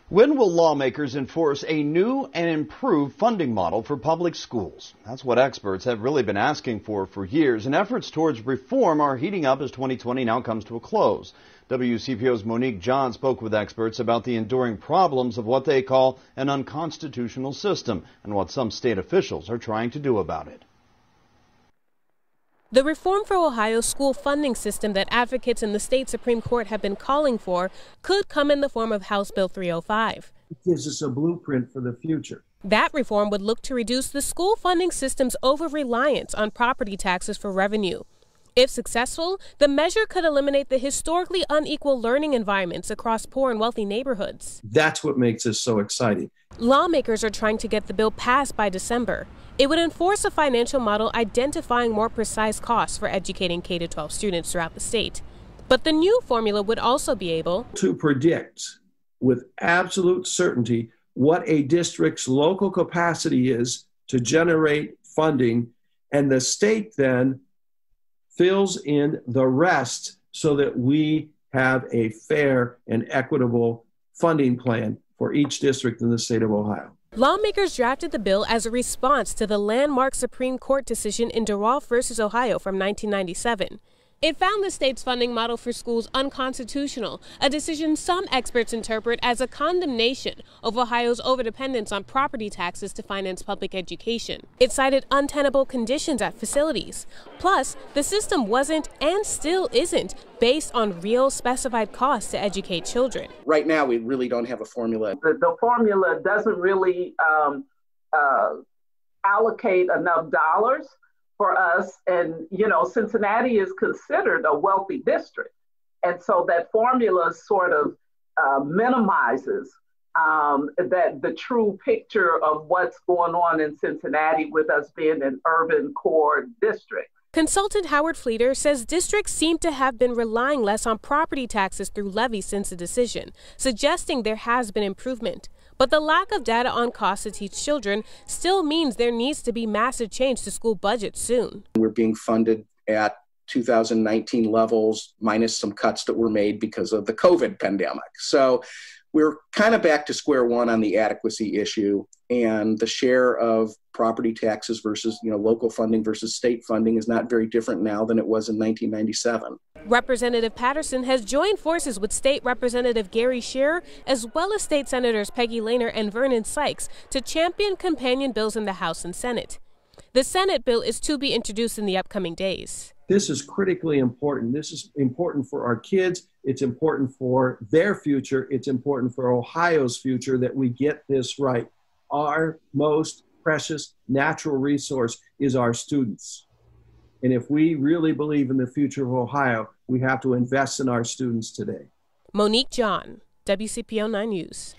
When will lawmakers enforce a new and improved funding model for public schools? That's what experts have really been asking for years, and efforts towards reform are heating up as 2020 now comes to a close. WCPO's Monique John spoke with experts about the enduring problems of what they call an unconstitutional system and what some state officials are trying to do about it. The reform for Ohio's school funding system that advocates in the state Supreme Court have been calling for could come in the form of House Bill 305. It gives us a blueprint for the future. That reform would look to reduce the school funding system's over-reliance on property taxes for revenue. If successful, the measure could eliminate the historically unequal learning environments across poor and wealthy neighborhoods. That's what makes this so exciting. Lawmakers are trying to get the bill passed by December. It would enforce a financial model identifying more precise costs for educating K-12 students throughout the state. But the new formula would also be able to predict with absolute certainty what a district's local capacity is to generate funding, and the state then fills in the rest so that we have a fair and equitable funding plan for each district in the state of Ohio. Lawmakers drafted the bill as a response to the landmark Supreme Court decision in DeRolf v. Ohio from 1997. It found the state's funding model for schools unconstitutional, a decision some experts interpret as a condemnation of Ohio's overdependence on property taxes to finance public education. It cited untenable conditions at facilities. Plus, the system wasn't and still isn't based on real specified costs to educate children. Right now, we really don't have a formula. The formula doesn't really allocate enough dollars for us. And, you know, Cincinnati is considered a wealthy district. And so that formula sort of minimizes that the true picture of what's going on in Cincinnati with us being an urban core district. Consultant Howard Fleeter says districts seem to have been relying less on property taxes through levies since the decision, suggesting there has been improvement. But the lack of data on costs to teach children still means there needs to be massive change to school budgets soon. We're being funded at 2019 levels, minus some cuts that were made because of the COVID pandemic. So we're kind of back to square one on the adequacy issue, and the share of property taxes versus, local funding versus state funding is not very different now than it was in 1997. Representative Patterson has joined forces with State Representative Gary Scherer, as well as State Senators Peggy Lehner and Vernon Sykes, to champion companion bills in the House and Senate. The Senate bill is to be introduced in the upcoming days. This is critically important. This is important for our kids. It's important for their future. It's important for Ohio's future that we get this right. Our most precious natural resource is our students. And if we really believe in the future of Ohio, we have to invest in our students today. Monique John, WCPO 9 News.